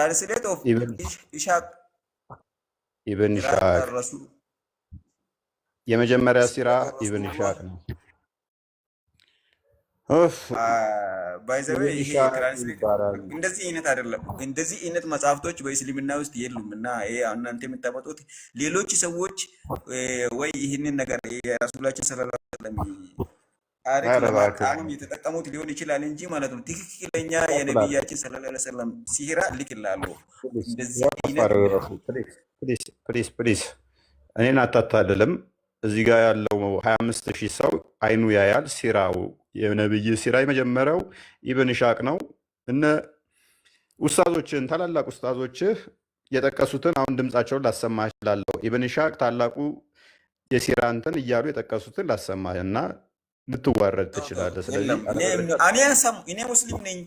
translate of ኢብን Ishaq ኢሻቅ Rasul የመጀመሪያ ሲራ Sirata ኢብን Rasulullah ኢሻቅ ነው። ኡፍ by the way ኢብን ይሄ ኢሻቅ ትራንስሌት ይባላል። እንደዚህ አይነት አይደለም። እንደዚህ አይነት መጽሐፍቶች በእስልምና ውስጥ የሉም እና ይሄ እናንተ የምታመጡት ሌሎች ሰዎች ወይ ይህንን ነገር የረሱላችን ሰለላሁ ዐለይሂ ወሰለም ታሪክ ኧረ እባክህ ለማጣመም የተጠቀሙት ሊሆን ይችላል እንጂ ማለት ነው። ትክክለኛ ያፍራል። የነቢያችን ሰለላሁ ዐለይሂ ወሰለም ሲራ ልክ ይላሉ። ፕሊስ እንደዚህ አይነት ያፋረረፉ ፕሊስ እኔን አታታልልም። እዚህ ጋር ያለው 25,000 ሰው አይኑ ያያል። ሲራው የነብይ ሲራ የመጀመሪያው ኢብን ኢሻቅ ነው። እነ ኡስታዞችን ታላላቅ ኡስታዞችህ የጠቀሱትን አሁን ድምፃቸውን ላሰማህ እችላለሁ። ኢብን ኢሻቅ ታላቁ የሲራ እንትን እያሉ የጠቀሱትን ላሰማህ እና ልትዋረድ ትችላለህ። ስለዚህ የለም እኔ ሙስሊም ነኝ።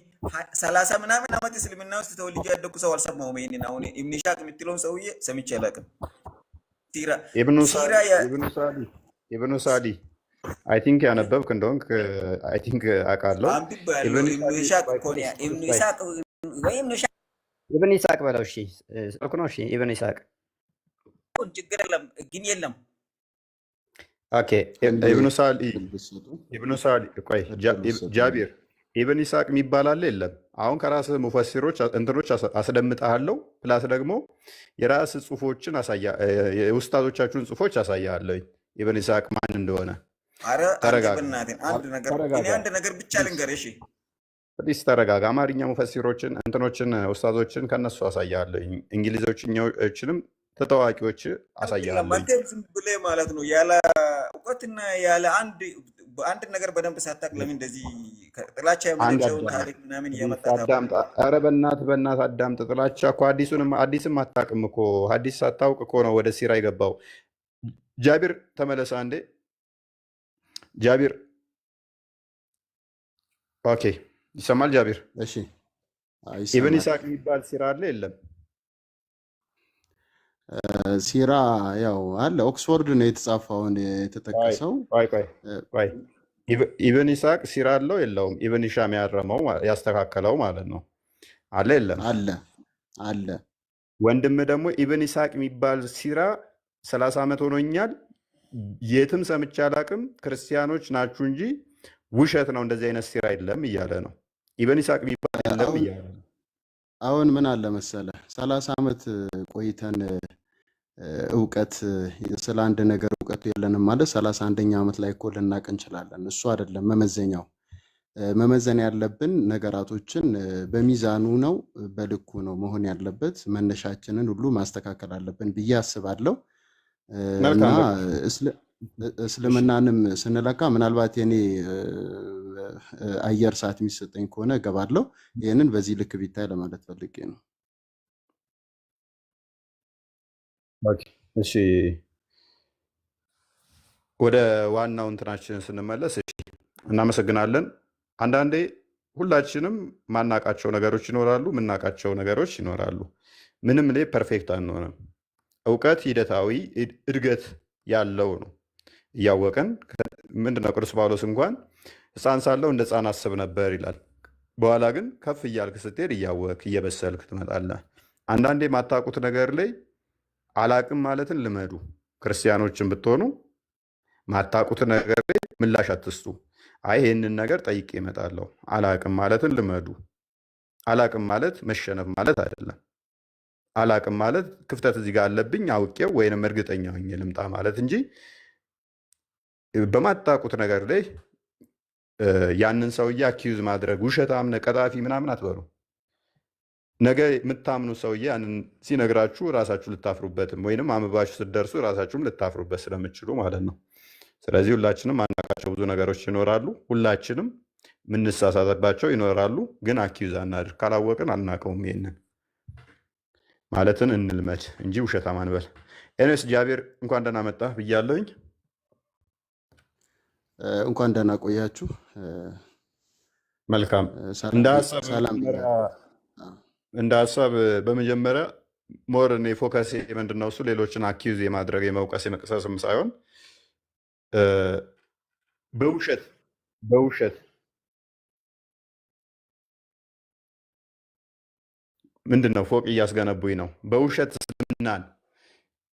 30 ምናምን ዓመት እስልምና ውስጥ ተወልጄ ያደኩ ሰው አልሰማሁም። ይሄንን አሁን ኢብን ኢሻቅ የምትለውን ሰውዬ ሰምቼ አላውቅም። ኢብኑ ሳዲ አይ ቲንክ ያነበብክ እንደሆንክ አይ ቲንክ አውቃለሁ። ኢብን ኢሳቅ በለው። እሺ ስልኩ ነው። እሺ ኢብን ኢሳቅ ችግር የለም ግን የለም። ኦኬ ኢብኑ ሳዲ ቆይ ጃቢር ኢብን ኢሳቅ የሚባል አለ የለም? አሁን ከራስህ ሙፈሲሮች እንትኖች አስደምጠሃለሁ። ፕላስ ደግሞ የራስህ ጽሁፎችን የኡስታዞቻችሁን ጽሁፎች አሳያለሁ ኢብን ኢሳቅ ማን እንደሆነ። ተረጋጋ። አንድ ነገር ብቻ ልንገርህ። ፕሊስ ተረጋጋ። አማርኛ ሙፈሲሮችን እንትኖችን ኡስታዞችን ከነሱ አሳያለሁ። እንግሊዞችንም ተታዋቂዎች አሳያለሁ። ዝም ብለህ ማለት ነው ያለ እውቀትና ያለ አንድ ነገር በደንብ ሳታውቅ ለምን እንደዚህ ጥላቻ የመነጨውን ታሪክ ምናምን እያመጣ ኧረ በእናትህ አዳምጥ። ጥላቻ እኮ አዲስም አታውቅም እኮ ሐዲስ ሳታውቅ እኮ ነው ወደ ሲራ የገባው። ጃቢር ተመለሰ አንዴ። ጃቢር ኦኬ፣ ይሰማል ጃቢር? እሺ። ኢብን ኢሳቅ የሚባል ሲራ አለ የለም? ሲራ ያው አለ። ኦክስፎርድ ነው የተጻፈውን የተጠቀሰው። ቆይ ኢብን ኢሳቅ ሲራ አለው የለውም? ኢብን ሂሻም ያረመው ያስተካከለው ማለት ነው። አለ የለም? አለ። ወንድም ደግሞ ኢብን ኢሳቅ የሚባል ሲራ 30 ዓመት ሆኖኛል የትም ሰምቼ አላቅም፣ ክርስቲያኖች ናችሁ እንጂ ውሸት ነው፣ እንደዚህ አይነት ሲራ የለም እያለ ነው። ኢብን ኢሳቅ የሚባል የለም እያለ ነው። አሁን ምን አለ መሰለ 30 ዓመት ቆይተን እውቀት ስለ አንድ ነገር እውቀቱ የለንም ማለት 31ኛ ዓመት ላይ እኮ ልናቅ እንችላለን። እሱ አይደለም መመዘኛው። መመዘን ያለብን ነገራቶችን በሚዛኑ ነው፣ በልኩ ነው መሆን ያለበት። መነሻችንን ሁሉ ማስተካከል አለብን ብዬ አስባለሁ። እና እስልምናንም ስንለካ ምናልባት የኔ አየር ሰዓት የሚሰጠኝ ከሆነ እገባለሁ። ይህንን በዚህ ልክ ቢታይ ለማለት ፈልጌ ነው። እሺ ወደ ዋናው እንትናችን ስንመለስ፣ እሺ እናመሰግናለን። አንዳንዴ ሁላችንም ማናቃቸው ነገሮች ይኖራሉ፣ ምናቃቸው ነገሮች ይኖራሉ። ምንም ላይ ፐርፌክት አንሆንም። እውቀት ሂደታዊ እድገት ያለው ነው። እያወቀን ምንድነው ቅዱስ ጳውሎስ እንኳን ሕፃን ሳለሁ እንደ ሕፃን አስብ ነበር ይላል። በኋላ ግን ከፍ እያልክ ስትሄድ እያወቅ እየበሰልክ ትመጣለህ። አንዳንዴ የማታውቁት ነገር ላይ አላቅም ማለትን ልመዱ። ክርስቲያኖችን ብትሆኑ ማታውቁት ነገር ላይ ምላሽ አትስጡ። አይ ይህንን ነገር ጠይቄ እመጣለሁ። አላቅም ማለትን ልመዱ። አላቅም ማለት መሸነፍ ማለት አይደለም። አላቅም ማለት ክፍተት እዚህ ጋር አለብኝ አውቄው ወይንም እርግጠኛ ሆኜ ልምጣ ማለት እንጂ በማታውቁት ነገር ላይ ያንን ሰውዬ አኪዩዝ ማድረግ ውሸታም ነህ ቀጣፊ ምናምን አትበሉ። ነገ የምታምኑ ሰውዬ ያንን ሲነግራችሁ ራሳችሁ ልታፍሩበትም ወይንም አምባችሁ ስትደርሱ ራሳችሁም ልታፍሩበት ስለምችሉ ማለት ነው። ስለዚህ ሁላችንም ማናውቃቸው ብዙ ነገሮች ይኖራሉ። ሁላችንም የምንሳሳትባቸው ይኖራሉ። ግን አኪዩዝ አናድርግ። ካላወቅን አናውቀውም ይሄንን ማለትን እንልመድ እንጂ ውሸታም አንበል። ኤንስ ጃቢር እንኳን ደህና መጣህ ብያለሁኝ። እንኳን ደህና ቆያችሁ። መልካም። እንደ ሀሳብ በመጀመሪያ ሞር እኔ ፎከሴ ምንድነው እሱ ሌሎችን አኪዩዝ የማድረግ የመውቀስ የመቅሰስም ሳይሆን በውሸት ምንድን ነው ፎቅ እያስገነቡኝ ነው። በውሸት እስልምናን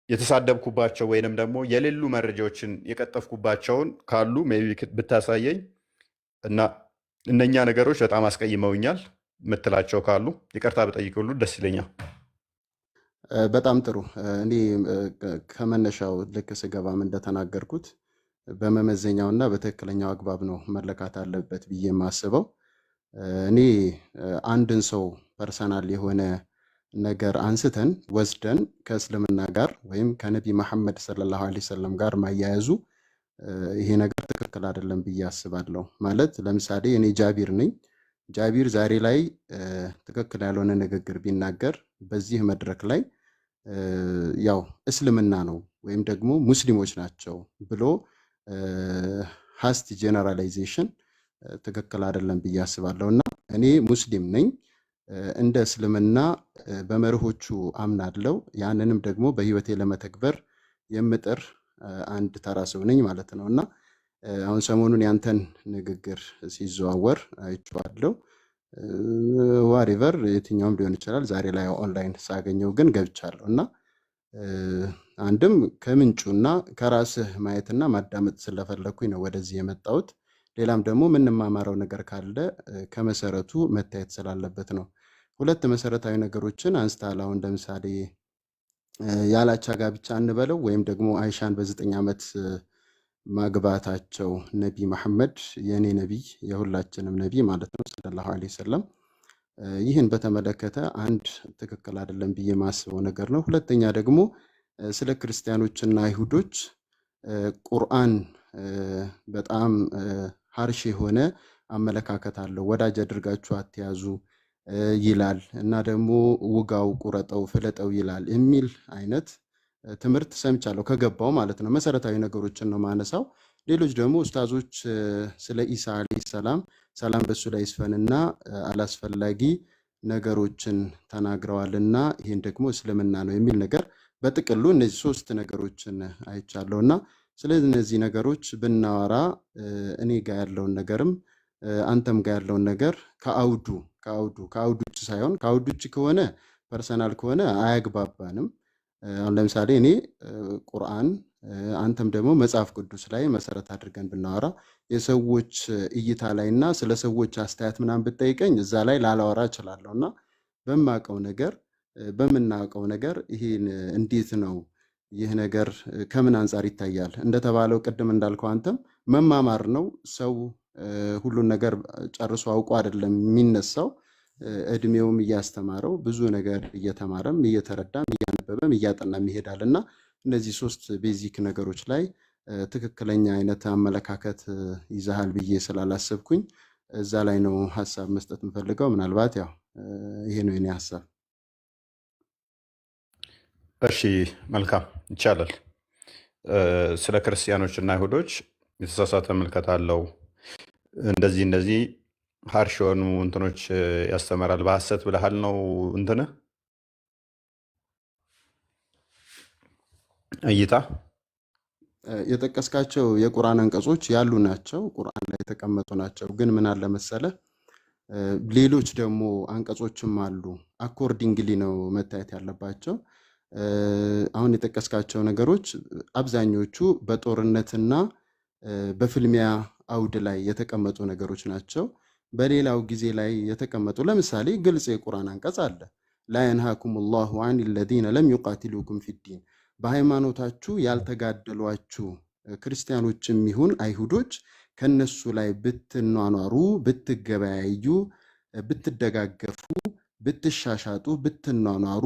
የተሳደብኩባቸው ወይንም ደግሞ የሌሉ መረጃዎችን የቀጠፍኩባቸውን ካሉ ሜይ ቢ ብታሳየኝ እና እነኛ ነገሮች በጣም አስቀይመውኛል የምትላቸው ካሉ ይቅርታ ብጠይቅ ሁሉ ደስ ይለኛል። በጣም ጥሩ። እኔ ከመነሻው ልክ ስገባም እንደተናገርኩት በመመዘኛውና በትክክለኛው አግባብ ነው መለካት አለበት ብዬ የማስበው። እኔ አንድን ሰው ፐርሰናል የሆነ ነገር አንስተን ወስደን ከእስልምና ጋር ወይም ከነቢ መሐመድ ሰለላሁ ዐለይሂ ወሰለም ጋር ማያያዙ ይሄ ነገር ትክክል አይደለም ብዬ አስባለሁ። ማለት ለምሳሌ እኔ ጃቢር ነኝ። ጃቢር ዛሬ ላይ ትክክል ያልሆነ ንግግር ቢናገር በዚህ መድረክ ላይ ያው እስልምና ነው ወይም ደግሞ ሙስሊሞች ናቸው ብሎ ሃስቲ ጀነራላይዜሽን ትክክል አይደለም ብዬ አስባለሁ። እና እኔ ሙስሊም ነኝ፣ እንደ እስልምና በመርሆቹ አምናለሁ። ያንንም ደግሞ በህይወቴ ለመተግበር የምጥር አንድ ተራ ሰው ነኝ ማለት ነው። እና አሁን ሰሞኑን ያንተን ንግግር ሲዘዋወር አይቼዋለሁ። ዋሪቨር የትኛውም ሊሆን ይችላል። ዛሬ ላይ ኦንላይን ሳገኘው ግን ገብቻለሁ እና አንድም ከምንጩና ከራስህ ማየትና ማዳመጥ ስለፈለኩኝ ነው ወደዚህ የመጣሁት። ሌላም ደግሞ የምንማማረው ነገር ካለ ከመሰረቱ መታየት ስላለበት ነው። ሁለት መሰረታዊ ነገሮችን አንስተሃል። አሁን ለምሳሌ ያላቻ ጋብቻ እንበለው ወይም ደግሞ አይሻን በ9 ዓመት ማግባታቸው ነቢ መሐመድ የኔ ነቢይ የሁላችንም ነቢይ ማለት ነው ሰለላሁ ዐለይሂ ወሰለም። ይህን በተመለከተ አንድ ትክክል አይደለም ብዬ የማስበው ነገር ነው። ሁለተኛ ደግሞ ስለ ክርስቲያኖችና አይሁዶች ቁርአን በጣም ሀርሽ የሆነ አመለካከት አለው። ወዳጅ አድርጋችሁ አትያዙ ይላል እና ደግሞ ውጋው፣ ቁረጠው፣ ፍለጠው ይላል የሚል አይነት ትምህርት ሰምቻለሁ ከገባው ማለት ነው። መሰረታዊ ነገሮችን ነው ማነሳው። ሌሎች ደግሞ ኡስታዞች ስለ ኢሳ አለይሂ ሰላም ሰላም በሱ ላይ ይስፈንና አላስፈላጊ ነገሮችን ተናግረዋልና ይሄን ደግሞ እስልምና ነው የሚል ነገር በጥቅሉ እነዚህ 3 ነገሮችን አይቻለሁና ስለዚህ እነዚህ ነገሮች ብናወራ እኔ ጋር ያለውን ነገርም አንተም ጋር ያለውን ነገር ከአውዱ ውጭ ሳይሆን ከአውዱ ውጭ ከሆነ ፐርሰናል ከሆነ አያግባባንም። አሁን ለምሳሌ እኔ ቁርአን አንተም ደግሞ መጽሐፍ ቅዱስ ላይ መሰረት አድርገን ብናወራ የሰዎች እይታ ላይና ስለ ሰዎች አስተያየት ምናምን ብጠይቀኝ እዛ ላይ ላላወራ እችላለሁና በምናውቀው ነገር ይሄን እንዴት ነው ይህ ነገር ከምን አንጻር ይታያል? እንደተባለው ቅድም እንዳልከው አንተም መማማር ነው። ሰው ሁሉን ነገር ጨርሶ አውቆ አይደለም የሚነሳው። እድሜውም እያስተማረው ብዙ ነገር እየተማረም እየተረዳም እያነበበም እያጠናም ይሄዳልና እነዚህ 3 ቤዚክ ነገሮች ላይ ትክክለኛ አይነት አመለካከት ይዛሃል ብዬ ስላላሰብኩኝ እዛ ላይ ነው ሀሳብ መስጠት የምፈልገው። ምናልባት ያው ይሄ ነው የኔ ሀሳብ። እሺ መልካም ይቻላል። ስለ ክርስቲያኖችና አይሁዶች የተሳሳተ ምልከታ አለው፣ እንደዚህ ሀርሽ የሆኑ እንትኖች ያስተምራል፣ በሐሰት ብለሃል ነው እንትን እይታ የጠቀስካቸው የቁርአን አንቀጾች ያሉ ናቸው፣ ቁርአን ላይ የተቀመጡ ናቸው። ግን ምን አለ መሰለህ ሌሎች ደግሞ አንቀጾችም አሉ። አኮርዲንግሊ ነው መታየት ያለባቸው። አሁን የጠቀስካቸው ነገሮች አብዛኞቹ በጦርነትና በፍልሚያ አውድ ላይ የተቀመጡ ነገሮች ናቸው። በሌላው ጊዜ ላይ የተቀመጡ ለምሳሌ ግልጽ የቁርአን አንቀጽ አለ። ላ የንሃኩም ላሁ አን ለዚነ ለም ዩቃቲሉኩም ፊዲን፣ በሃይማኖታችሁ ያልተጋደሏችሁ ክርስቲያኖችም ይሁን አይሁዶች ከነሱ ላይ ብትኗኗሩ፣ ብትገበያዩ፣ ብትደጋገፉ፣ ብትሻሻጡ፣ ብትኗኗሩ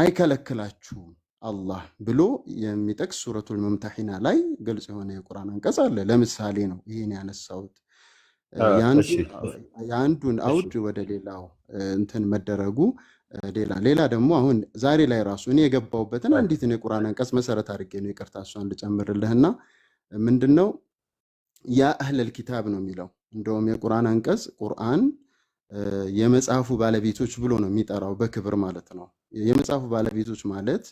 አይከለክላችሁም አላህ ብሎ የሚጠቅስ ሱረቱል ሙምተሒና ላይ ግልጽ የሆነ የቁርአን አንቀጽ አለ። ለምሳሌ ነው ይህን ያነሳሁት። የአንዱን አውድ ወደ ሌላው እንትን መደረጉ ሌላ ደግሞ አሁን ዛሬ ላይ ራሱ እኔ የገባሁበትን አንዲትን የቁርአን አንቀጽ መሰረት አድርጌ ነው ይቅርታ እሷን ልጨምርልህና ምንድነው ያ አህለል ኪታብ ነው የሚለው። እንደውም የቁርአን አንቀጽ ቁርአን የመጽሐፉ ባለቤቶች ብሎ ነው የሚጠራው በክብር ማለት ነው። የመጽሐፉ ባለቤቶች ማለት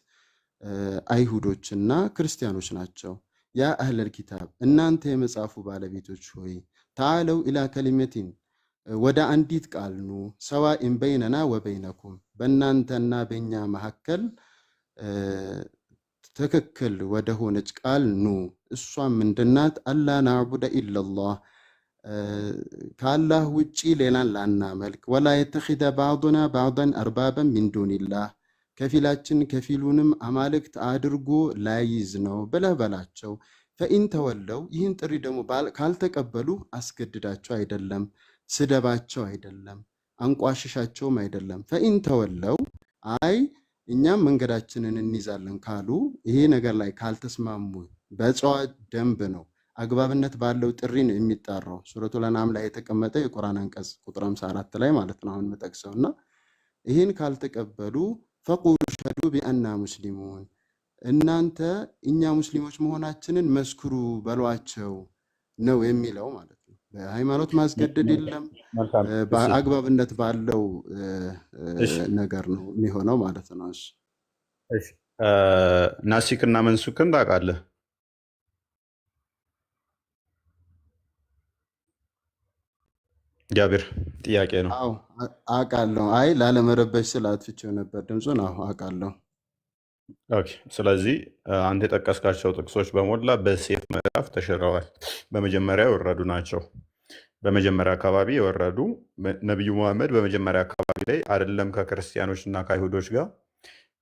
አይሁዶችና ክርስቲያኖች ናቸው። ያ አህለል ኪታብ እናንተ የመጽሐፉ ባለቤቶች ሆይ ተዓለው ኢላ ከሊመቲን ወደ አንዲት ቃል ኑ ሰዋኢን በይነና ወበይነኩም በእናንተና በእኛ መካከል ትክክል ወደ ሆነች ቃል ኑ እሷም ምንድናት? አላ ናዕቡደ ኢላላህ ከአላህ ውጪ ሌላን ላናመልክ፣ ወላ የተኺደ ባዕዱና ባዕዳን አርባበን ሚን ዱኒላህ ከፊላችን ከፊሉንም አማልክት አድርጎ ላይዝ ነው ብለህ በላቸው። ፈኢን ተወለው ይህን ጥሪ ደግሞ ካልተቀበሉ አስገድዳቸው አይደለም፣ ስደባቸው አይደለም፣ አንቋሽሻቸውም አይደለም። ፈኢን ተወለው አይ እኛም መንገዳችንን እንይዛለን ካሉ ይሄ ነገር ላይ ካልተስማሙ በጨዋ ደንብ ነው አግባብነት ባለው ጥሪ ነው የሚጣራው። ሱረቱል አንዓም ላይ የተቀመጠ የቁርአን አንቀጽ ቁጥር 54 ላይ ማለት ነው አሁን የምጠቅሰውና ይህን ካልተቀበሉ ፈቁሉ ሸዱ ቢአና ሙስሊሙን እናንተ እኛ ሙስሊሞች መሆናችንን መስክሩ በሏቸው ነው የሚለው ማለት ነው። በሃይማኖት ማስገደድ የለም፣ በአግባብነት ባለው ነገር ነው የሚሆነው ማለት ነው። እሺ ናሲክና መንሱክን ታውቃለህ? ጃቢር ጥያቄ ነው። አዎ አውቃለሁ። አይ ላለመረበሽ ስለ አጥፍቼው ነበር ድምፁን። አዎ አውቃለሁ። ኦኬ። ስለዚህ አንተ የጠቀስካቸው ጥቅሶች በሞላ በሴፍ ምዕራፍ ተሽረዋል። በመጀመሪያ የወረዱ ናቸው። በመጀመሪያ አካባቢ የወረዱ ነቢዩ መሐመድ በመጀመሪያ አካባቢ ላይ አይደለም ከክርስቲያኖች እና ከአይሁዶች ጋር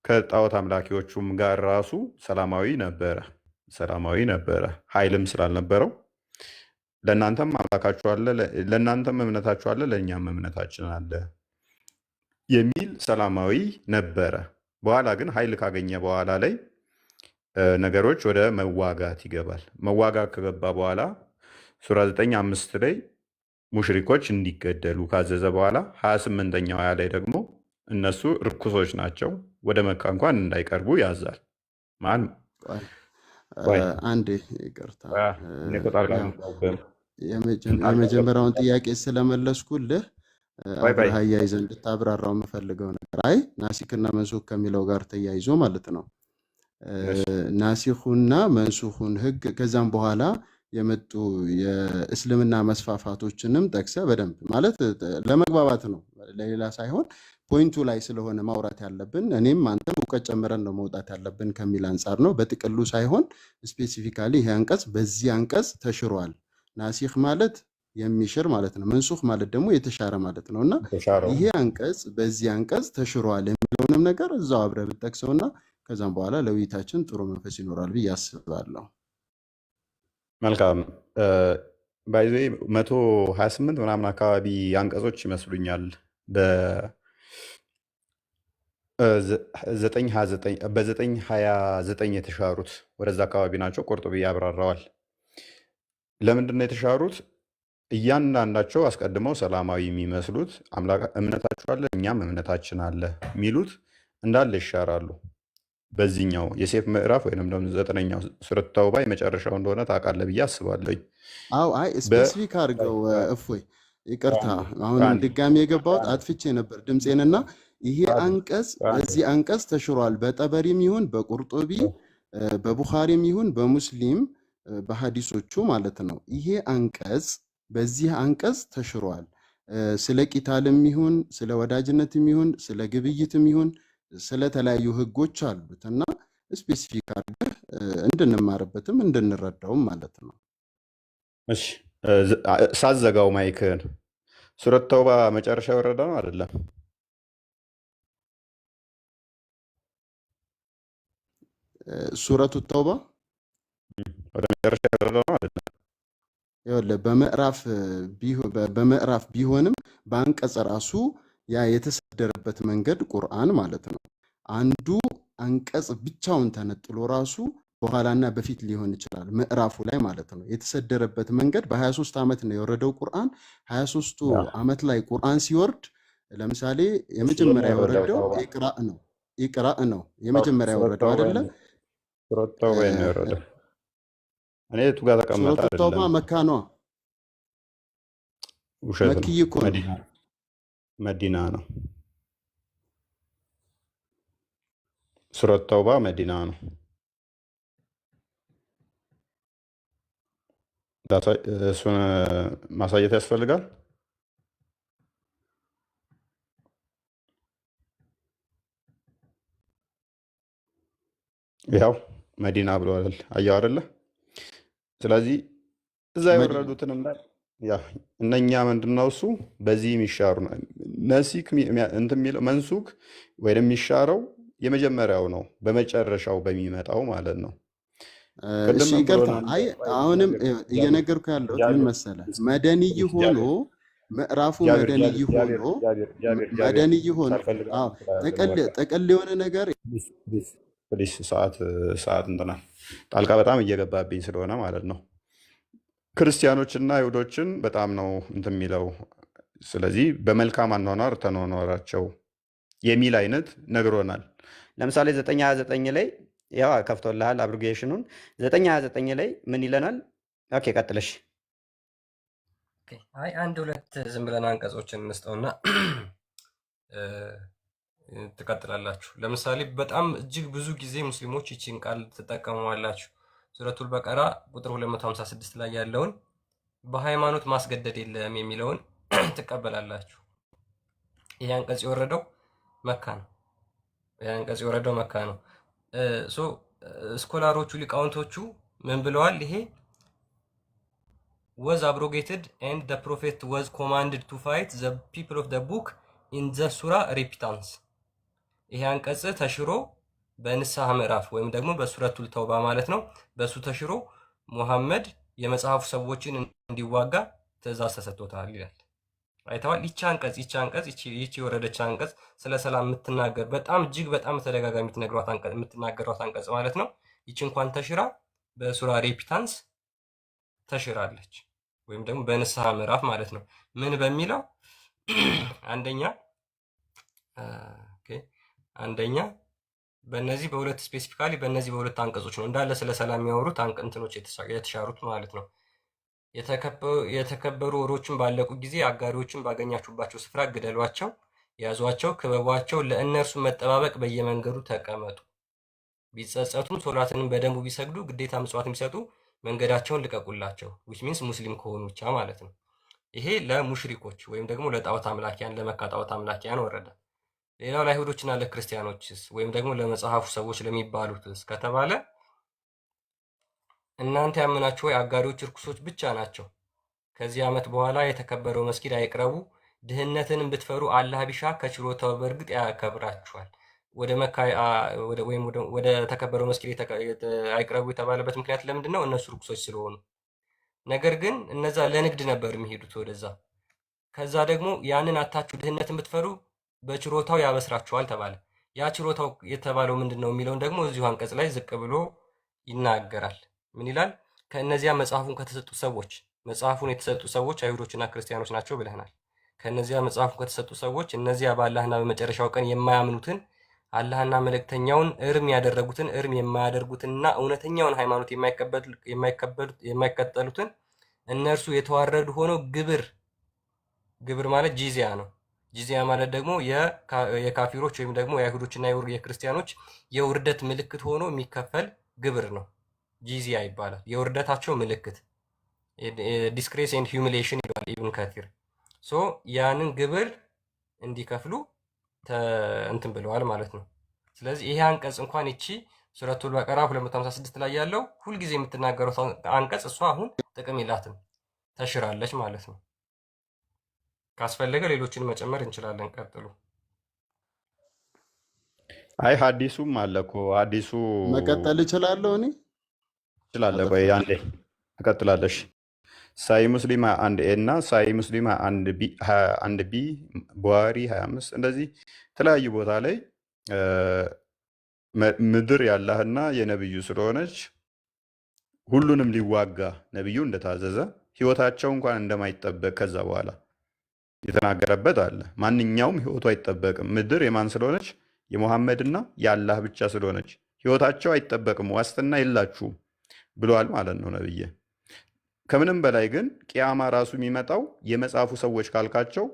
ከጣዖት አምላኪዎቹም ጋር ራሱ ሰላማዊ ነበረ። ኃይልም ስላልነበረው ለእናንተም አምላካችሁ አለ፣ ለእናንተም እምነታችሁ አለ፣ ለእኛም እምነታችን አለ የሚል ሰላማዊ ነበረ። በኋላ ግን ኃይል ካገኘ በኋላ ላይ ነገሮች ወደ መዋጋት ይገባል። መዋጋት ከገባ በኋላ ሱራ 9:5 ላይ ሙሽሪኮች እንዲገደሉ ካዘዘ በኋላ 28ኛው አያ ላይ ደግሞ እነሱ ርኩሶች ናቸው ወደ መካ እንኳን እንዳይቀርቡ ያዛል። አንዴ ይቅርታ፣ የመጀመሪያውን ጥያቄ ስለመለስኩልህ አብረህ አያይዘህ እንድታብራራው የምፈልገው ነገር አይ ናሲክና መንሱክ ከሚለው ጋር ተያይዞ ማለት ነው። ናሲኹና መንሱኹን ህግ ከዛም በኋላ የመጡ የእስልምና መስፋፋቶችንም ጠቅሰ በደንብ ማለት ለመግባባት ነው፣ ለሌላ ሳይሆን ፖይንቱ ላይ ስለሆነ ማውራት ያለብን እኔም አንተም እውቀት ጨምረን ነው መውጣት ያለብን ከሚል አንጻር ነው። በጥቅሉ ሳይሆን ስፔሲፊካሊ ይሄ አንቀጽ በዚህ አንቀጽ ተሽሯል። ናሲኽ ማለት የሚሽር ማለት ነው። መንሱኽ ማለት ደግሞ የተሻረ ማለት ነው። እና ይሄ አንቀጽ በዚህ አንቀጽ ተሽሯል የሚለውንም ነገር እዛው አብረህ ብትጠቅሰውና ከዛም በኋላ ለውይይታችን ጥሩ መንፈስ ይኖራል ብዬ አስባለሁ። መልካም ባይዘ 128 ምናምን አካባቢ አንቀጾች ይመስሉኛል በ929 የተሻሩት ወደዛ አካባቢ ናቸው። ቁርጡቢ ያብራራዋል። ለምንድን ነው የተሻሩት? እያንዳንዳቸው አስቀድመው ሰላማዊ የሚመስሉት እምነታችሁ አለ እኛም እምነታችን አለ የሚሉት እንዳለ ይሻራሉ። በዚህኛው የሴፍ ምዕራፍ ወይም ደግሞ 9ኛው ሱረት ተውባ የመጨረሻው እንደሆነ ታውቃለህ ብዬ አስባለሁ። አዎ አይ ስፔሲፊክ አድርገው እፎይ፣ ይቅርታ አሁን ድጋሚ የገባሁት አጥፍቼ ነበር ድምፄንና ይሄ አንቀጽ በዚህ አንቀጽ ተሽሯል። በጠበሪም ይሁን በቁርጡቢ በቡኻሪም ይሁን በሙስሊም በሐዲሶቹ ማለት ነው። ይሄ አንቀጽ በዚህ አንቀጽ ተሽሯል። ስለ ቂታልም ይሁን ስለ ወዳጅነትም ይሁን ስለ ግብይትም ይሁን ስለተለያዩ ህጎች አሉት እና ስፔሲፊክ አድርገህ እንድንማርበትም እንድንረዳውም ማለት ነው። እሺ ሳዘጋው ማይክን ሱረት ተውባ መጨረሻ የወረደ ነው አይደለም? ሱረቱ ተውባ ወደ መጨረሻ የወረደ ነው አይደለም? ይኸውልህ በምዕራፍ ቢሆንም በአንቀጽ ራሱ ያ የተሰደረበት መንገድ ቁርአን ማለት ነው። አንዱ አንቀጽ ብቻውን ተነጥሎ ራሱ በኋላና በፊት ሊሆን ይችላል ምዕራፉ ላይ ማለት ነው። የተሰደረበት መንገድ በ23 ዓመት ነው የወረደው ቁርአን። 23ቱ ዓመት ላይ ቁርአን ሲወርድ ለምሳሌ የመጀመሪያ የወረደው ኢቅራእ ነው የመጀመሪያ የወረደው አይደለ? ሱረት ተውባ ነው የወረደው። እኔ የቱ ጋር ተቀመጠ ሱረቱ ተውባ መካ ነው። ውሸት ነው። መክይ እኮ ነው። መዲና ነው። ሱረት ተውባ መዲና ነው። እሱን ማሳየት ያስፈልጋል። ያው መዲና ብለዋል። አየው አይደለ? ስለዚህ እዛ መዲና የወረዱትንም ላይ ያው እነኛ ምንድነው እሱ በዚህ የሚሻሩ ነው። ነሲክ እንትን የሚለው መንሱክ ወይም የሚሻረው የመጀመሪያው ነው፣ በመጨረሻው በሚመጣው ማለት ነው። እሺ ቅድም ምን ይቅርታ። ብሎናል? አይ ቆይ አሁንም እግዚአብሔር እየነገርኩ ያለሁት ምን እግዚአብሔር መሰለ፣ መደንይ ሆኖ እግዚአብሔር ምዕራፉ እግዚአብሔር መደንይ እግዚአብሔር ሆኖ እግዚአብሔር እግዚአብሔር እግዚአብሔር መደንይ ሆኖ ሳልፈልግ አዎ ጥቅል ስለገባችሁ ጥቅል የሆነ ነገር ፕሊስ ሰዓት እንትና ጣልቃ በጣም እየገባብኝ ስለሆነ ማለት ነው። ክርስቲያኖችና አይሁዶችን በጣም ነው እንትን የሚለው። ስለዚህ በመልካም አኗኗር ተኗኗራቸው የሚል አይነት ነግሮናል። ለምሳሌ 929 ላይ ያው ከፍቶልሃል አብሪጌሽኑን 929 ላይ ምን ይለናል? ኦኬ ቀጥለሽ። ኦኬ። አይ አንድ ሁለት ዝም ብለን አንቀጾችን እንስጠውና ትቀጥላላችሁ። ለምሳሌ በጣም እጅግ ብዙ ጊዜ ሙስሊሞች ይቺን ቃል ትጠቀመዋላችሁ። ሱረቱል በቀራ ቁጥር 256 ላይ ያለውን በሃይማኖት ማስገደድ የለም የሚለውን ትቀበላላችሁ። ይህ አንቀጽ የወረደው መካ ነው። ይህ አንቀጽ የወረደው መካ ነው። ስኮላሮቹ ሊቃውንቶቹ ምን ብለዋል? ይሄ was abrogated and the prophet was commanded to fight the people of the book in the surah repentance። ይሄ አንቀጽ ተሽሮ በንስሐ ምዕራፍ ወይም ደግሞ በሱረቱል ተውባ ማለት ነው። በሱ ተሽሮ ሙሐመድ የመጽሐፉ ሰዎችን እንዲዋጋ ትእዛዝ ተሰጥቶታል ይላል። አይተዋል። ይቺ አንቀጽ ይቺ የወረደች አንቀጽ ስለ ሰላም የምትናገር በጣም እጅግ በጣም ተደጋጋሚ የምትናገሯት አንቀጽ ማለት ነው። ይቺ እንኳን ተሽራ በሱራ ሬፒታንስ ተሽራለች ወይም ደግሞ በንስሐ ምዕራፍ ማለት ነው። ምን በሚለው አንደኛ በእነዚህ በሁለት ስፔሲፊካሊ በእነዚህ በሁለት አንቀጾች ነው እንዳለ ስለ ሰላም የሚያወሩት እንትኖች የተሻሩት ማለት ነው። የተከበሩ ወሮችን ባለቁ ጊዜ አጋሪዎችን ባገኛችሁባቸው ስፍራ ግደሏቸው፣ ያዟቸው፣ ክበቧቸው፣ ለእነርሱ መጠባበቅ በየመንገዱ ተቀመጡ። ቢጸጸቱም ሶላትንም በደንቡ ቢሰግዱ ግዴታ ምጽዋት ቢሰጡ መንገዳቸውን ልቀቁላቸው። ዊች ሚንስ ሙስሊም ከሆኑ ብቻ ማለት ነው። ይሄ ለሙሽሪኮች ወይም ደግሞ ለጣዖት አምላኪያን ለመካ ጣዖት አምላኪያን ወረደ። ሌላው ለአይሁዶችና ለክርስቲያኖችስ ወይም ደግሞ ለመጽሐፉ ሰዎች ለሚባሉትስ ከተባለ እናንተ ያመናችሁ ወይ አጋሪዎች እርኩሶች ብቻ ናቸው። ከዚህ ዓመት በኋላ የተከበረው መስጊድ አይቅረቡ። ድህነትንም ብትፈሩ አላህ ቢሻ ከችሎታው በእርግጥ ያከብራችኋል። ወደ መካ ወይም ወደ ተከበረው መስጊድ አይቅረቡ የተባለበት ምክንያት ለምንድን ነው? እነሱ ርኩሶች ስለሆኑ። ነገር ግን እነዛ ለንግድ ነበር የሚሄዱት ወደዛ። ከዛ ደግሞ ያንን አታችሁ ድህነትን ብትፈሩ በችሮታው ያበስራችኋል ተባለ። ያ ችሮታው የተባለው ምንድን ነው የሚለውን ደግሞ እዚሁ አንቀጽ ላይ ዝቅ ብሎ ይናገራል። ምን ይላል? ከእነዚያ መጽሐፉን ከተሰጡ ሰዎች መጽሐፉን የተሰጡ ሰዎች አይሁዶችና ክርስቲያኖች ናቸው ብለናል። ከእነዚያ መጽሐፉን ከተሰጡ ሰዎች እነዚያ በአላህና በመጨረሻው ቀን የማያምኑትን አላህና መልእክተኛውን እርም ያደረጉትን እርም የማያደርጉትንና እውነተኛውን ሃይማኖት የማይከተሉትን እነርሱ የተዋረዱ ሆነው ግብር ማለት ጂዚያ ነው። ጂዚያ ማለት ደግሞ የካፊሮች ወይም ደግሞ የአይሁዶችና የክርስቲያኖች የውርደት ምልክት ሆኖ የሚከፈል ግብር ነው። ጂዚያ ይባላል። የውርደታቸው ምልክት ዲስክሬስ ኤንድ ሂዩሚሌሽን ይለዋል ኢብን ከቲር። ያንን ግብር እንዲከፍሉ እንትን ብለዋል ማለት ነው። ስለዚህ ይሄ አንቀጽ እንኳን ይቺ ሱረቱል በቀራ 256 ላይ ያለው ሁልጊዜ የምትናገረው አንቀጽ እሷ አሁን ጥቅም የላትም፣ ተሽራለች ማለት ነው። ካስፈለገ ሌሎችን መጨመር እንችላለን። ቀጥሉ። አይ ሀዲሱም አለ እኮ ሀዲሱ መቀጠል እችላለሁ እኔ ትችላለህ። ቆይ አንዴ ትቀጥላለሽ። ሳይ ሙስሊም 21 ኤ እና ሳይ ሙስሊም 21 ቢ ቡሃሪ 25 እንደዚህ የተለያዩ ቦታ ላይ ምድር ያላህና የነብዩ ስለሆነች ሁሉንም ሊዋጋ ነብዩ እንደታዘዘ ህይወታቸው እንኳን እንደማይጠበቅ ከዛ በኋላ የተናገረበት አለ። ማንኛውም ህይወቱ አይጠበቅም። ምድር የማን ስለሆነች? የሙሐመድና የአላህ ብቻ ስለሆነች ህይወታቸው አይጠበቅም፣ ዋስትና የላችሁም ብለዋል ማለት ነው ነብዬ። ከምንም በላይ ግን ቅያማ ራሱ የሚመጣው የመጽሐፉ ሰዎች ካልካቸው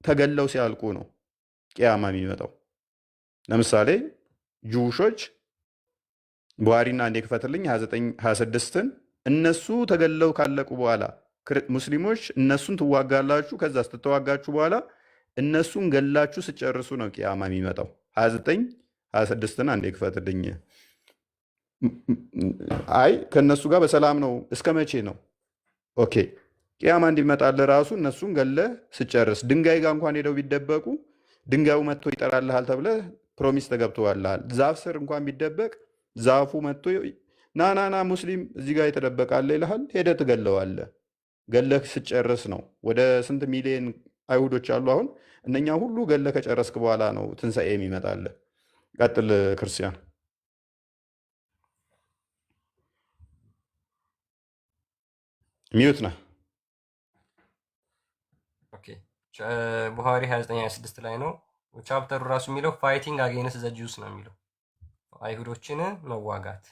ተገለው ሲያልቁ ነው ቅያማ የሚመጣው። ለምሳሌ ጁሾች ቡሃሪና እንዴ ክፈትልኝ 26ን እነሱ ተገለው ካለቁ በኋላ ሙስሊሞች እነሱን ትዋጋላችሁ። ከዛ ስትተዋጋችሁ በኋላ እነሱን ገላችሁ ስጨርሱ ነው ቅያማ የሚመጣው። 26ን አንዴ ክፈትልኝ። አይ ከእነሱ ጋር በሰላም ነው። እስከ መቼ ነው? ኦኬ ቅያማ እንዲመጣልህ ራሱ እነሱን ገለህ ስጨርስ ድንጋይ ጋር እንኳን ሄደው ቢደበቁ ድንጋዩ መጥቶ ይጠራልሃል ተብለህ ፕሮሚስ ተገብቶልሃል። ዛፍ ስር እንኳን ቢደበቅ ዛፉ መጥቶ ና ሙስሊም እዚህ ጋር የተደበቃለ ይልሃል። ሄደህ ትገለዋለህ። ገለህ ስጨርስ ነው። ወደ ስንት ሚሊዮን አይሁዶች አሉ አሁን። እነኛ ሁሉ ገለህ ከጨረስክ በኋላ ነው ትንሣኤ የሚመጣልህ። ቀጥል ክርስቲያን። ሚዩት ነህ። ኦኬ ቡሃሪ 29:26 ላይ ነው ቻፕተሩ ራሱ የሚለው ፋይቲንግ አጌንስት ዘ ጁስ ነው የሚለው አይሁዶችን መዋጋት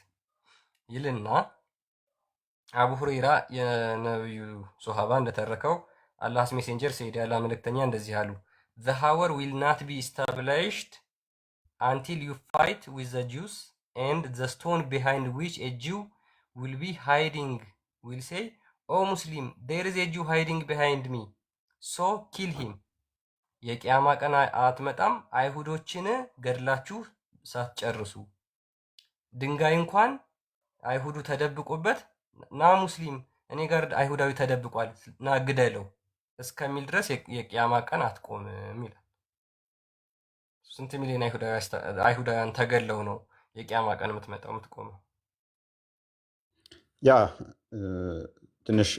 ይልና አቡ ሁረይራ የነብዩ ሶሃባ እንደተረከው አላህስ ሜሴንጀር ሰይድ ያላ መልእክተኛ እንደዚህ አሉ the hour will not be established until you fight with the Jews and the stone behind which a Jew will be hiding will say oh Muslim there is a Jew hiding behind me so kill him የቂያማ ቀን አትመጣም አይሁዶችን ገድላችሁ ሳትጨርሱ ድንጋይ እንኳን አይሁዱ ተደብቆበት ና ሙስሊም እኔ ጋር አይሁዳዊ ተደብቋል ና ግደለው እስከሚል ድረስ የቂያማ ቀን አትቆምም ይላል። ስንት ሚሊዮን አይሁዳውያን ተገለው ነው የቂያማ ቀን የምትመጣው የምትቆመው? ያ ትንሽ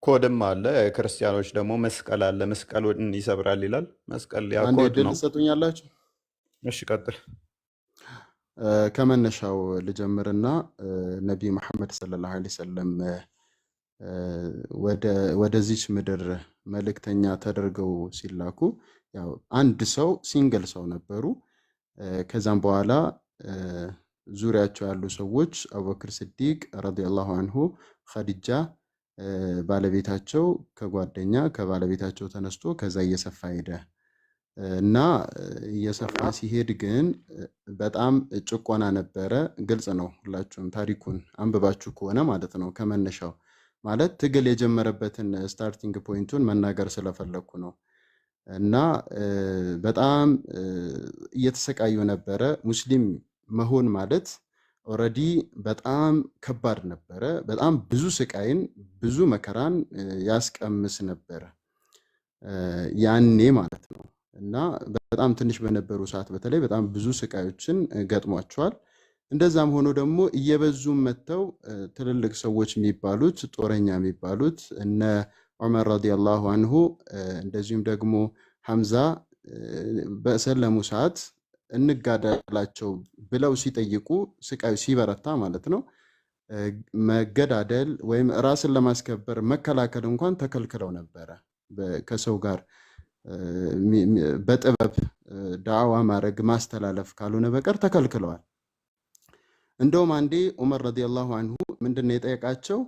ኮድም አለ። ክርስቲያኖች ደግሞ መስቀል አለ። መስቀሉን ይሰብራል ይላል። መስቀል ያ አንድ ኮድ እድል ነው። ትሰጡኛላችሁ? እሺ ቀጥል። ከመነሻው ልጀምርና ነቢይ መሐመድ ሰለላሁ ዐለይሂ ወሰለም ወደዚች ምድር መልእክተኛ ተደርገው ሲላኩ ያው አንድ ሰው ሲንግል ሰው ነበሩ። ከዛም በኋላ ዙሪያቸው ያሉ ሰዎች አቡበክር ስዲቅ ረዲየላሁ አንሁ፣ ኸዲጃ ባለቤታቸው ከጓደኛ ከባለቤታቸው ተነስቶ ከዛ እየሰፋ ሄደ እና እየሰፋ ሲሄድ ግን በጣም ጭቆና ነበረ። ግልጽ ነው፣ ሁላችሁም ታሪኩን አንብባችሁ ከሆነ ማለት ነው። ከመነሻው ማለት ትግል የጀመረበትን ስታርቲንግ ፖይንቱን መናገር ስለፈለኩ ነው። እና በጣም እየተሰቃዩ ነበረ። ሙስሊም መሆን ማለት ኦልሬዲ በጣም ከባድ ነበረ። በጣም ብዙ ስቃይን ብዙ መከራን ያስቀምስ ነበረ ያኔ ማለት ነው። እና በጣም ትንሽ በነበሩ ሰዓት በተለይ በጣም ብዙ ስቃዮችን ገጥሟቸዋል። እንደዛም ሆኖ ደግሞ እየበዙም መጥተው ትልልቅ ሰዎች የሚባሉት ጦረኛ የሚባሉት እነ ዑመር ረዲየላሁ አንሁ እንደዚሁም ደግሞ ሐምዛ በሰለሙ ሰዓት እንጋደላቸው ብለው ሲጠይቁ ስቃዩ ሲበረታ ማለት ነው መገዳደል ወይም ራስን ለማስከበር መከላከል እንኳን ተከልክለው ነበረ። ከሰው ጋር በጥበብ ዳዕዋ ማድረግ ማስተላለፍ ካልሆነ በቀር ተከልክለዋል። እንደውም አንዴ ዑመር ረዲየላሁ አንሁ ምንድነው የጠየቃቸው?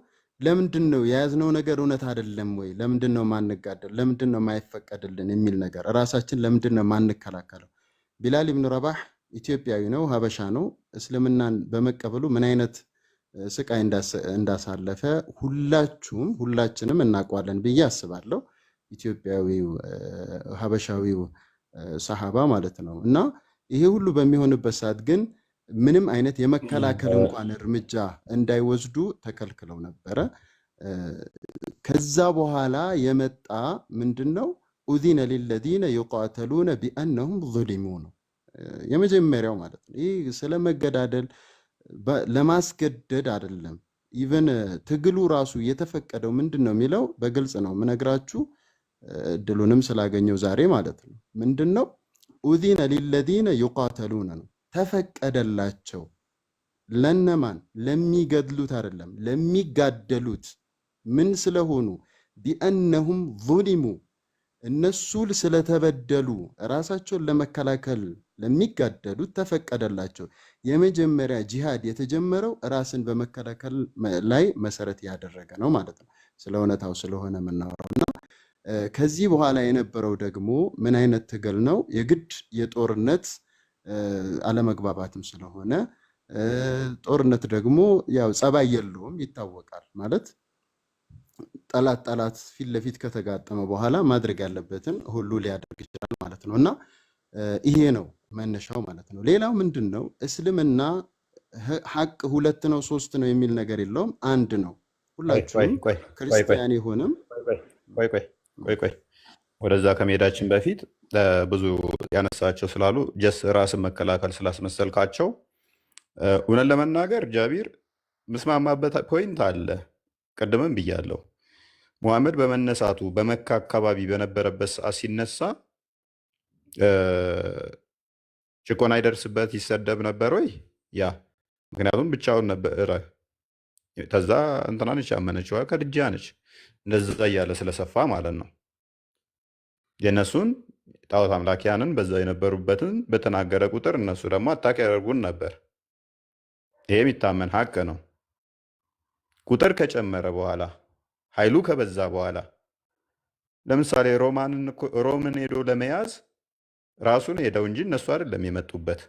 ለምንድን ነው የያዝነው ነገር እውነት አይደለም ወይ? ለምንድን ነው ማንጋደል? ለምንድን ነው ማይፈቀድልን የሚል ነገር ራሳችን ለምንድን ነው ማንከላከለው? ቢላል ኢብኑ ረባህ ኢትዮጵያዊ ነው፣ ሀበሻ ነው። እስልምናን በመቀበሉ ምን አይነት ስቃይ እንዳሳለፈ ሁላችንም እናውቀዋለን ብዬ አስባለሁ። ኢትዮጵያዊው ሀበሻዊው ሰሃባ ማለት ነው። እና ይሄ ሁሉ በሚሆንበት ሰዓት ግን ምንም አይነት የመከላከል እንኳን እርምጃ እንዳይወስዱ ተከልክለው ነበረ። ከዛ በኋላ የመጣ ምንድነው? ኡዚነ ሊለዚነ ዩቃተሉነ ቢአነሁም ዙሊሙ ነው የመጀመሪያው ማለት ነው። ይህ ስለመገዳደል ለማስገደድ አይደለም። ኢቨን ትግሉ ራሱ የተፈቀደው ምንድነው የሚለው በግልጽ ነው ምነግራችሁ፣ እድሉንም ስላገኘው ዛሬ ማለት ነው። ምንድነው? ኡዚነ ሊለዚነ ዩቃተሉነ ነው ተፈቀደላቸው። ለነማን? ለሚገድሉት አይደለም ለሚጋደሉት። ምን ስለሆኑ? ቢአነሁም ዙሊሙ እነሱ ስለተበደሉ ራሳቸውን ለመከላከል ለሚጋደሉት ተፈቀደላቸው። የመጀመሪያ ጂሃድ የተጀመረው ራስን በመከላከል ላይ መሰረት ያደረገ ነው ማለት ነው። ስለ እውነታው ስለሆነ የምናወራውና ከዚህ በኋላ የነበረው ደግሞ ምን አይነት ትግል ነው? የግድ የጦርነት አለመግባባትም ስለሆነ ጦርነት ደግሞ ያው ጸባይ የለውም ይታወቃል። ማለት ጠላት ፊት ለፊት ከተጋጠመ በኋላ ማድረግ ያለበትን ሁሉ ሊያደርግ ይችላል ማለት ነው። እና ይሄ ነው መነሻው ማለት ነው። ሌላው ምንድነው? እስልምና ሀቅ ሁለት ነው ሶስት ነው የሚል ነገር የለውም፣ አንድ ነው። ቆይ ሁላችሁም ቆይ ቆይ ቆይ ክርስቲያን የሆነም ቆይ ቆይ ቆይ ቆይ ወደዛ ከመሄዳችን በፊት ብዙ ያነሳቸው ስላሉ ጀስ ራስን መከላከል ስላስመሰልካቸው እውነት ለመናገር ጃቢር ምስማማበት ፖይንት አለ። ቅድምም ብያለሁ። ሙሐመድ በመነሳቱ በመካ አካባቢ በነበረበት ሰዓት ሲነሳ ጭቆና ይደርስበት ይሰደብ ነበር ወይ? ያ ምክንያቱም ብቻውን ነበረ። ከዛ እንትና ነች ያመነችው ከድጃ ነች። እንደዛ እያለ ስለሰፋ ማለት ነው። የእነሱን ጣዖት አምላኪያንን በዛ የነበሩበትን በተናገረ ቁጥር እነሱ ደግሞ አታክ ያደርጉን ነበር። ይሄ የሚታመን ሀቅ ነው። ቁጥር ከጨመረ በኋላ ኃይሉ ከበዛ በኋላ ለምሳሌ ሮምን ሄዶ ለመያዝ ራሱን ሄደው እንጂ እነሱ አይደለም የመጡበት።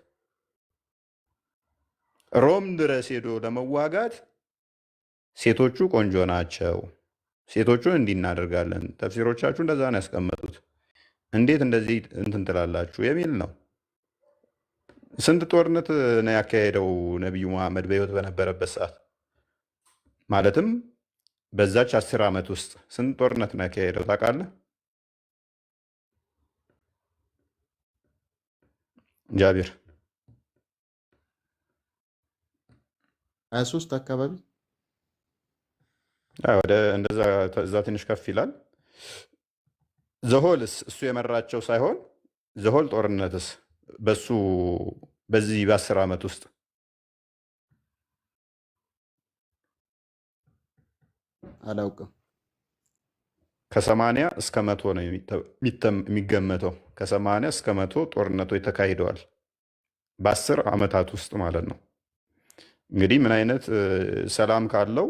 ሮም ድረስ ሄዶ ለመዋጋት ሴቶቹ ቆንጆ ናቸው፣ ሴቶቹን እንዲህ እናደርጋለን፣ ተፍሲሮቻችሁ እንደዛ ነው ያስቀመጡት፣ እንዴት እንደዚህ እንትን ትላላችሁ የሚል ነው። ስንት ጦርነት ነው ያካሄደው ነቢዩ መሐመድ በህይወት በነበረበት ሰዓት? ማለትም በዛች 10 ዓመት ውስጥ ስንት ጦርነት ነው ያካሄደው ታውቃለህ? ጃቢር 23 አካባቢ ወደ እንደዛ እዛ ትንሽ ከፍ ይላል። ዘሆልስ እሱ የመራቸው ሳይሆን ዘሆል ጦርነትስ በሱ በዚህ በ10 ዓመት ውስጥ አላውቅም። ከ80 እስከ 100 ነው የሚገመተው። ከ80 እስከ 100 ጦርነቶች ተካሂደዋል በ10 ዓመታት ውስጥ ማለት ነው። እንግዲህ ምን አይነት ሰላም ካለው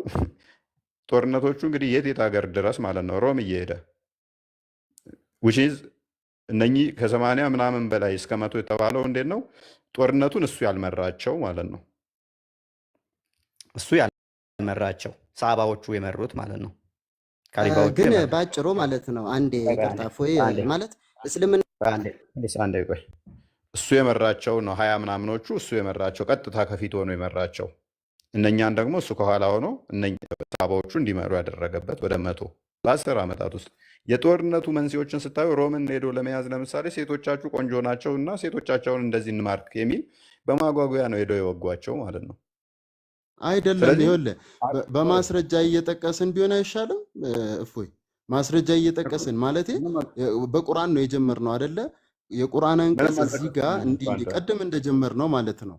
ጦርነቶቹ እንግዲህ የት ሀገር ድረስ ማለት ነው ሮም እየሄደ ዊችዝ እነኚህ ከ80 ምናምን በላይ እስከ 100 የተባለው እንዴት ነው? ጦርነቱን እሱ ያልመራቸው ማለት ነው። እሱ ያልመራቸው ሰሃባዎቹ የመሩት ማለት ነው። ካሊፋዎቹ ግን የመሩት ባጭሩ ማለት ነው። አንዴ ቆይ ይቅርታ አንዴ ፎይ አንዴ ማለት እስልምና ቆይ አንዴ ቆይ እሱ የመራቸው ነው። 20 ምናምኖቹ እሱ የመራቸው ቀጥታ ከፊት ሆኖ የመራቸው፣ እነኛን ደግሞ እሱ ከኋላ ሆኖ ሰሃባዎቹ እንዲመሩ ያደረገበት ወደ 100 በ10 ዓመታት ውስጥ። የጦርነቱ መንስኤዎችን ስታዩ ሮምን ሄዶ ለመያዝ ለምሳሌ ሴቶቻችሁ ቆንጆ ናቸው እና ሴቶቻቸውን እንደዚህ እንማርክ የሚል በማጓጓያ ነው ሄደው የወጓቸው ማለት ነው። አይደለም። ስለዚህ ይኸውልህ በማስረጃ እየጠቀስን ቢሆን አይሻልም? እፎይ ማስረጃ እየጠቀስን ማለቴ በቁርአን ነው የጀመርነው አይደለ? የቁርአን አንቀጽ እዚህ ጋር እንዲህ ቀደም እንደጀመርነው ማለት ነው።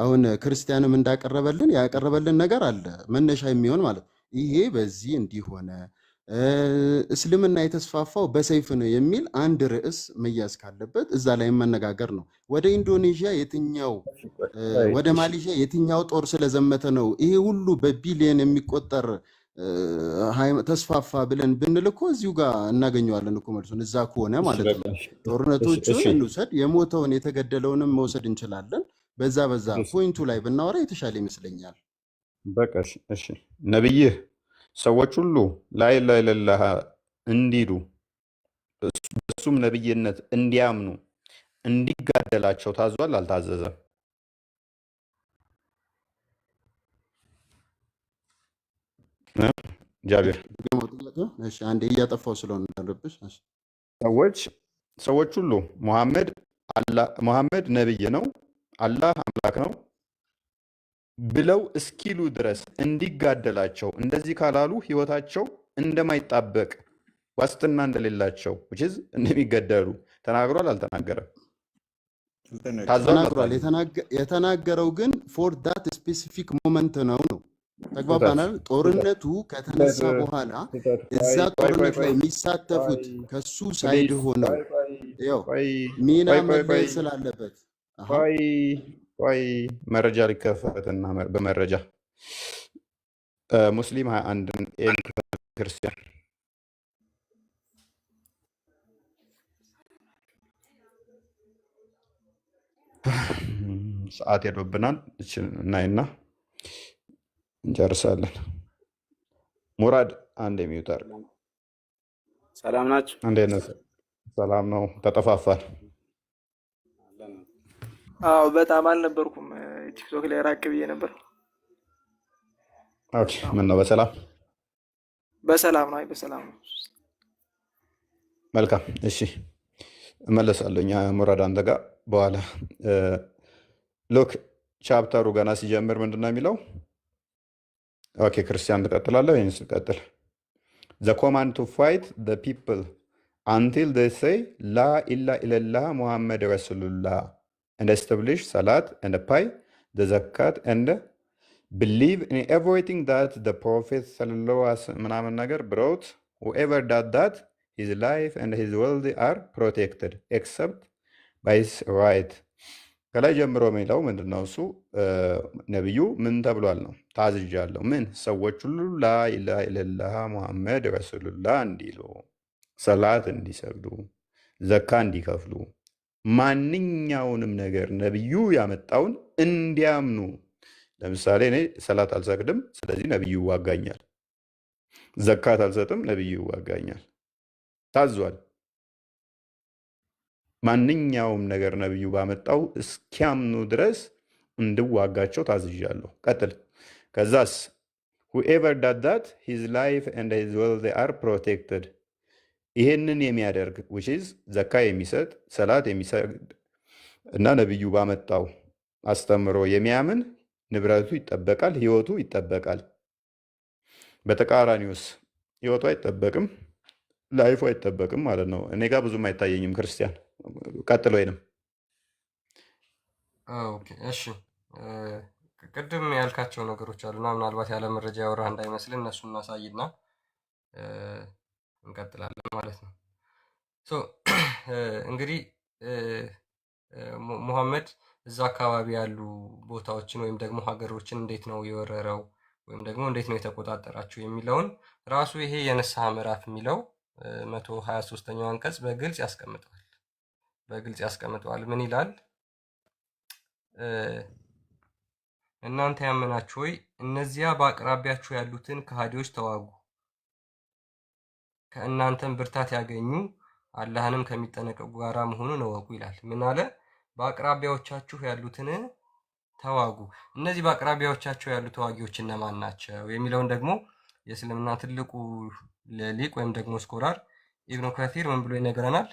አሁን ክርስቲያንም እንዳቀረበልን ያቀረበልን ነገር አለ መነሻ የሚሆን ማለት ይሄ በዚህ እንዲሆነ እስልምና የተስፋፋው በሰይፍ ነው የሚል አንድ ርዕስ መያዝ ካለበት እዛ ላይ መነጋገር ነው። ወደ ኢንዶኔዥያ የትኛው ወደ ማሌዥያ የትኛው ጦር ስለዘመተ ነው ይሄ ሁሉ በቢሊየን የሚቆጠር ተስፋፋ ብለን ብንል እኮ እዚሁ ጋር እናገኘዋለን እኮ መልሱን። እዛ ከሆነ ማለት ነው ጦርነቶቹን እንውሰድ፣ የሞተውን የተገደለውንም መውሰድ እንችላለን። በዛ ፖይንቱ ላይ ብናወራ የተሻለ ይመስለኛል። በቃ እሺ። ነብይህ ሰዎች ሁሉ ላኢላሃ ኢለላህ እንዲሉ በሱም ነብይነት እንዲያምኑ እንዲጋደላቸው ታዟል? አልታዘዘም? ጃቢር እሺ አንዴ እያጠፋው ስለሆነ እንዳለብሽ። እሺ ሰዎች ሁሉ ሙሐመድ ነብይ ነው፣ አላህ አምላክ ነው ብለው እስኪሉ ድረስ እንዲጋደላቸው እንደዚህ ካላሉ ህይወታቸው እንደማይጣበቅ ዋስትና እንደሌላቸው which እንደሚገደሉ ተናግሯል? አልተናገረም? ተናግሯል። የተናገረው ግን ፎር ዳት ስፔሲፊክ ሞመንት ነው። ተግባባናል። ጦርነቱ ከተነሳ በኋላ እዛ ጦርነት ላይ የሚሳተፉት ከሱ ሳይድ ሆነው ያው ሚና መለየት ስላለበት ቆይ መረጃ ሊከፈትና በመረጃ ሙስሊም 21 ክርስቲያን ሰዓት ሄዶብናል። እናይና እንጨርሳለን። ሙራድ አንድ የሚዩት አድርግ። ሰላም ናችሁ? እንዴት ነህ? ሰላም ነው። ተጠፋፋል። አዎ በጣም አልነበርኩም ቲክቶክ ላይ ራቅ ብዬ ነበር። ኦኬ፣ ምን ነው በሰላም በሰላም ነው። አይ በሰላም ነው። መልካም። እሺ እመለሳለሁ። እኛ ሙራድ አንተ ጋር በኋላ ሎክ ቻፕተሩ ገና ሲጀምር ምንድን ነው የሚለው? ኦኬ ክርስቲያን ትቀጥላለህ ወይም ስቀጥል? ዘ ኮማንድ ቱ ፋይት ዘ ፒፕል አንቲል they say ላ ኢላ ኢለላህ ሙሐመድ ረሱሉላህ and establish salat and pay the zakat and believe in everything that the prophet sallallahu alaihi wasallam ምናምን ነገር brought. Whoever does that, his life and his wealth are protected except by his right. ከላይ ጀምሮ የሚለው ምንድን ነው? እሱ ነቢዩ ምን ተብሏል ነው? ታዝዣለሁ። ምን? ሰዎች ሁሉ ላ ኢላሃ ኢለላህ ሙሐመድ ረሱሉላህ እንዲሉ፣ ሰላት እንዲሰግዱ፣ ዘካ እንዲከፍሉ፣ ማንኛውንም ነገር ነቢዩ ያመጣውን እንዲያምኑ። ለምሳሌ እኔ ሰላት አልሰግድም፣ ስለዚህ ነቢዩ ይዋጋኛል። ዘካት አልሰጥም፣ ነቢዩ ይዋጋኛል። ታዟል። ማንኛውም ነገር ነቢዩ ባመጣው እስኪያምኑ ድረስ እንድዋጋቸው ታዝዣለሁ። ቀጥል። ከዛስ whoever does that, his life and his wealth are protected. ይሄንን የሚያደርግ which is ዘካ የሚሰጥ ሰላት የሚሰግድ እና ነቢዩ ባመጣው አስተምሮ የሚያምን ንብረቱ ይጠበቃል፣ ህይወቱ ይጠበቃል። በተቃራኒውስ ህይወቱ አይጠበቅም፣ ላይፉ አይጠበቅም ማለት ነው። እኔ ጋር ብዙም አይታየኝም። ክርስቲያን ቀጥሎ ወይንም ኦኬ እሺ ቅድም ያልካቸው ነገሮች አሉና ምናልባት ያለ መረጃ ያወራህ እንዳይመስል እነሱን እናሳይና እንቀጥላለን ማለት ነው። ሶ እንግዲህ ሙሐመድ እዛ አካባቢ ያሉ ቦታዎችን ወይም ደግሞ ሀገሮችን እንዴት ነው የወረረው ወይም ደግሞ እንዴት ነው የተቆጣጠራቸው የሚለውን ራሱ ይሄ የንስሐ ምዕራፍ የሚለው 123ኛው አንቀጽ በግልጽ ያስቀምጠዋል። ምን ይላል? እናንተ ያመናችሁ ሆይ እነዚያ በአቅራቢያችሁ ያሉትን ከሃዲዎች ተዋጉ፣ ከእናንተም ብርታት ያገኙ አላህንም ከሚጠነቀቁ ጋራ መሆኑን እወቁ ይላል። ምን አለ? በአቅራቢያዎቻችሁ ያሉትን ተዋጉ። እነዚህ በአቅራቢያዎቻቸው ያሉ ተዋጊዎች እነማን ናቸው የሚለውን ደግሞ የእስልምና ትልቁ ሊቅ ወይም ደግሞ ስኮላር ኢብኑ ከሲር ምን ብሎ ይነግረናል?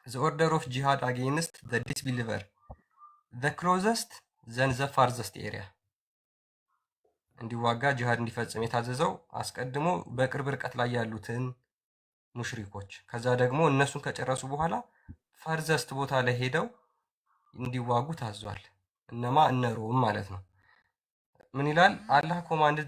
the order of jihad against the disbeliever the closest than the farthest area እንዲዋጋ ጂሃድ እንዲፈጽም የታዘዘው አስቀድሞ በቅርብ ርቀት ላይ ያሉትን ሙሽሪኮች፣ ከዛ ደግሞ እነሱን ከጨረሱ በኋላ ፈርዘስት ቦታ ላይ ሄደው እንዲዋጉ ታዟል። እነማ? እነ ሮም ማለት ነው። ምን ይላል? አላህ ኮማንድ